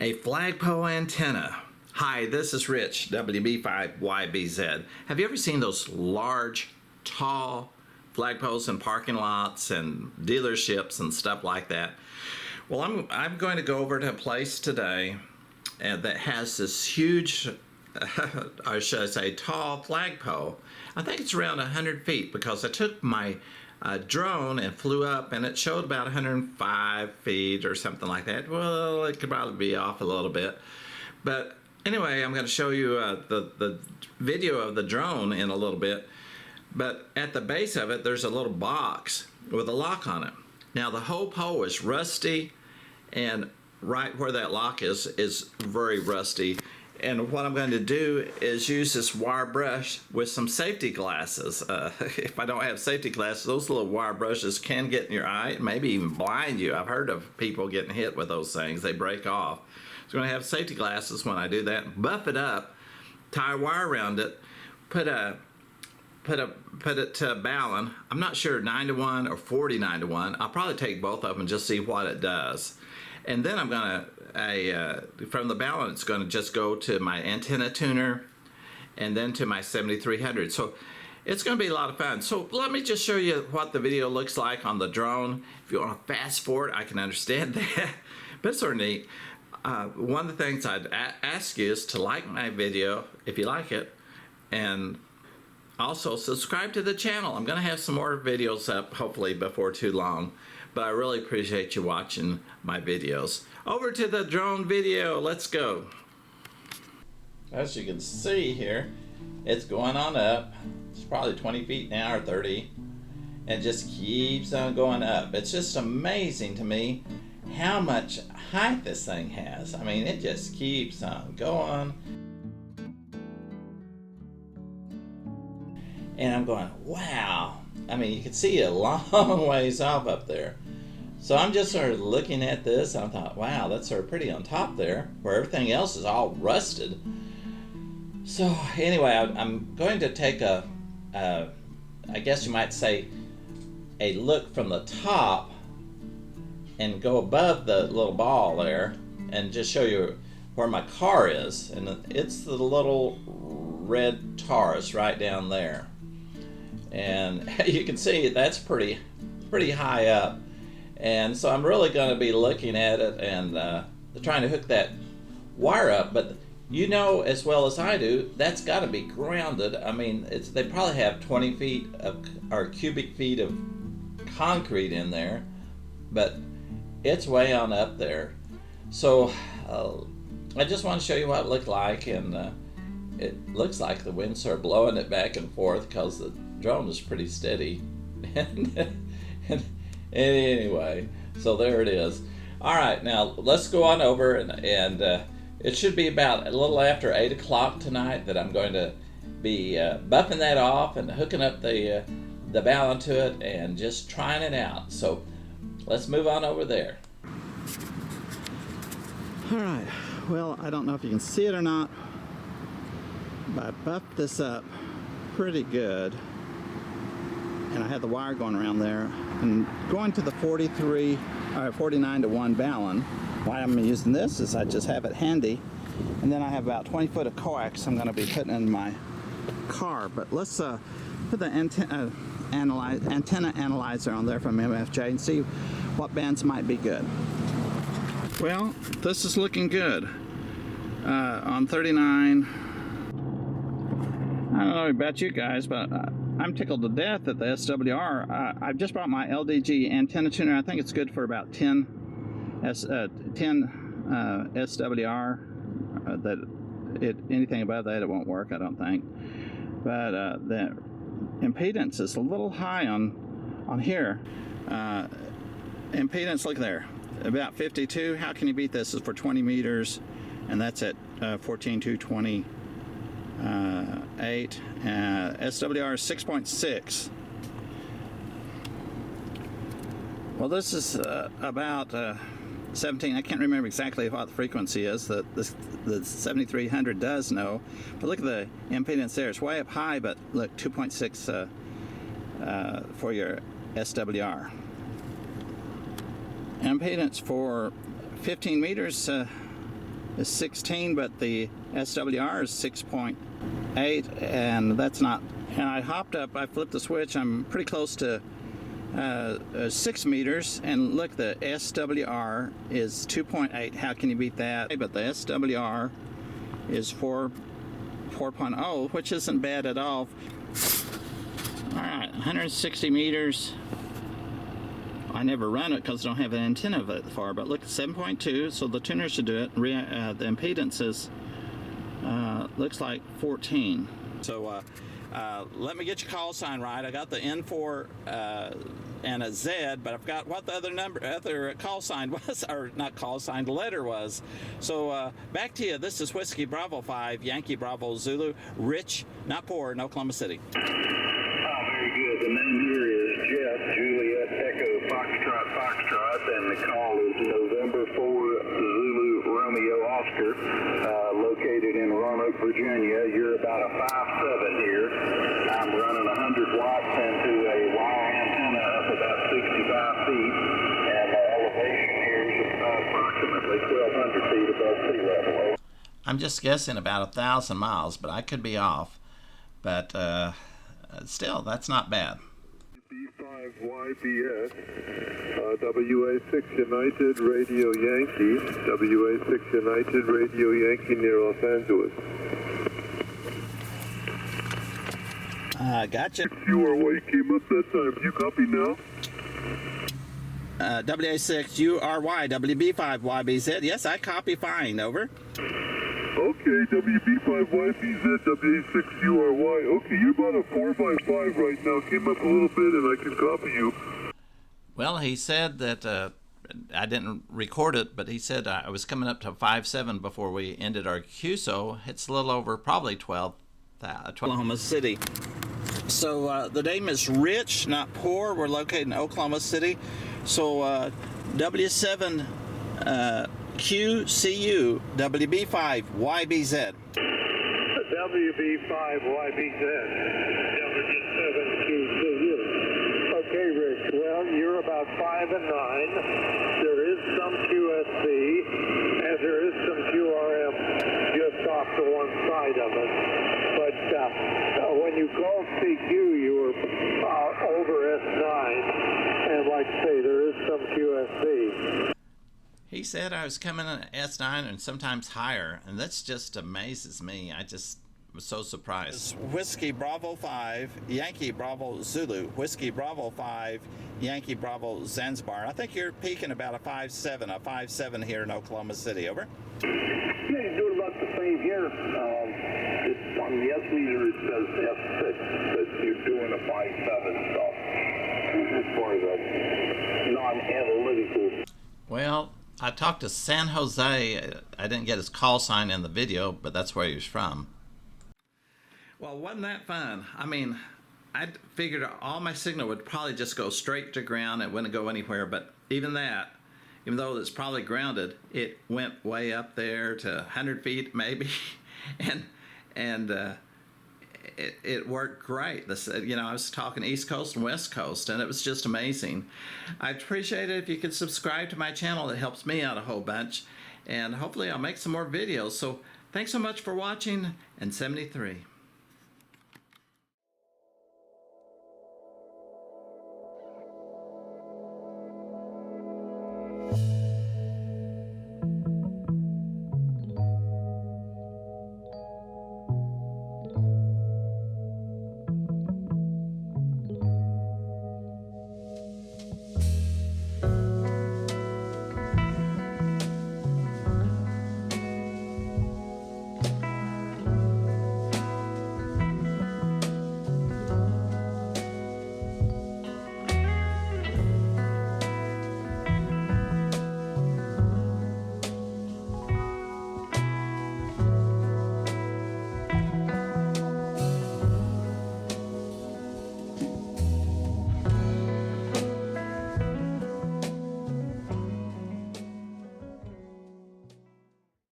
A flagpole antenna. Hi, this is Rich, WB5YBZ. Have you ever seen those large, tall flagpoles in parking lots and dealerships and stuff like that? Well, I'm going to go over to a place today that has this huge, or should I say, tall flagpole. I think it's around 100 feet because I took my drone and flew up, and it showed about 105 feet or something like that. Well, it could probably be off a little bit, but anyway, I'm going to show you the video of the drone in a little bit. But at the base of it, there's a little box with a lock on it. Now the whole pole is rusty, and right where that lock is very rusty. And what I'm going to do is use this wire brush with some safety glasses. If I don't have safety glasses, those little wire brushes can get in your eye, maybe even blind you. I've heard of people getting hit with those things. They break off. So I'm going to have safety glasses when I do that. Buff it up, tie a wire around it, put it to balun. I'm not sure 9-to-1 or 49-to-1. I'll probably take both of them and just see what it does. And then I'm going to, from the balun, it's going to just go to my antenna tuner and then to my 7300. So it's going to be a lot of fun. So let me just show you what the video looks like on the drone. If you want to fast forward, I can understand that. But it's sort of neat. One of the things I'd ask you is to like my video if you like it, and also subscribe to the channel. I'm going to have some more videos up hopefully before too long, but I really appreciate you watching my videos. Over to the drone video, let's go. As you can see here, it's going on up. It's probably 20 feet now or 30, and it just keeps on going up. It's just amazing to me how much height this thing has. I mean, it just keeps on going. And I'm going, wow. I mean, you can see a long ways off up there. So I'm just sort of looking at this, and I thought, wow, that's sort of pretty on top there, where everything else is all rusted. So anyway, I'm going to take I guess you might say, a look from the top and go above the little ball there and just show you where my car is. And it's the little red Taurus right down there. And you can see that's pretty high up. And so I'm really going to be looking at it and trying to hook that wire up. But you know as well as I do, that's got to be grounded. I mean, they probably have 20 feet or cubic feet of concrete in there, but it's way on up there. So I just want to show you what it looked like, and it looks like the wind's sort of blowing it back and forth because the drone is pretty steady. and anyway, so there it is. All right, now let's go on over, and it should be about a little after 8 o'clock tonight that I'm going to be buffing that off and hooking up the balun to it and just trying it out. So let's move on over there. All right, well, I don't know if you can see it or not, but I buffed this up pretty good, and I had the wire going around there and going to the 49-to-1 balun. Why I'm using this is I just have it handy, and then I have about 20 foot of coax I'm going to be putting in my car. But let's put the antenna analyzer on there from MFJ and see what bands might be good. Well, this is looking good on 39. I don't know about you guys, but I'm tickled to death at the SWR. I've just bought my LDG antenna tuner. I think it's good for about 10 SWR. Anything above that, it won't work, I don't think. But the impedance is a little high on here. Impedance, look there, about 52. How can you beat this? It's for 20 meters, and that's at 14,228. SWR is 6.6. Well, this is about 17. I can't remember exactly what the frequency is. The 7300 does know, but look at the impedance there. It's way up high, but look, 2.6 for your SWR. Impedance for 15 meters is 16, but the SWR is 6.8, and that's not. And I hopped up, I flipped the switch, I'm pretty close to 6 meters, and look, the SWR is 2.8. How can you beat that? But the SWR is 4.0, which isn't bad at all. All right, 160 meters. I never run it because I don't have an antenna that far, but look, 7.2, so the tuner should do it. The impedance is, looks like 14. So let me get your call sign right. I got the N4 and a Z, but I forgot what the other call sign was, or not call sign, the letter was. So back to you. This is Whiskey Bravo 5, Yankee Bravo Zulu, Rich, not poor, in Oklahoma City. Very good. The name here is Jeff, Juliet Echo Foxtrot Foxtrot, and the call is November 4 Zulu Romeo Oscar, located in Roanoke, Virginia. You're about a 5'7" here. I'm running 100 watts into a wire antenna up about 65 feet, and the elevation here is approximately 1,200 feet above sea level. I'm just guessing about 1,000 miles, but I could be off. But still, that's not bad. B5YBS, WA6 United Radio Yankee, WA6 United Radio Yankee near Los Angeles. Gotcha. URY came up that time. You copy now? WA6 URY, WB5YBZ. Yes, I copy fine. Over. Okay, WB5YBZ, WA6URY. Okay, you're about a 4x5 right now. Came up a little bit and I can copy you. Well, he said that, I didn't record it, but he said I was coming up to 5.7 before we ended our QSO. It's a little over probably 12. Oklahoma City. So the name is Rich, not poor. We're located in Oklahoma City. So W7 QCU WB5YBZ. WB5YBZ, W7QCU. Okay, Rich. Well, you're about 5 and 9. There is some QSC, and there is some QRM just off to one side of it. But when you called CQ, you were over S9, and like I say, there is some QSC. He said I was coming in at S9 and sometimes higher, and that just amazes me. I just was so surprised. It's Whiskey Bravo 5, Yankee Bravo Zulu, Whiskey Bravo 5, Yankee Bravo Zanzibar. I think you're peaking about a 5.7 here in Oklahoma City. Over. Yeah, you're doing about the same here. It's on the S meter, it says S6, but you're doing a 5.7 stuff as far as a non-analytical. Well, I talked to San Jose. I didn't get his call sign in the video, but that's where he was from. Well, wasn't that fun? I mean, I figured all my signal would probably just go straight to ground. It wouldn't go anywhere, but even that, even though it's probably grounded, it went way up there to 100 feet maybe, and it worked great. I was talking East Coast and West Coast, and it was just amazing. I'd appreciate it if you could subscribe to my channel. It helps me out a whole bunch, and hopefully I'll make some more videos. So thanks so much for watching, and 73.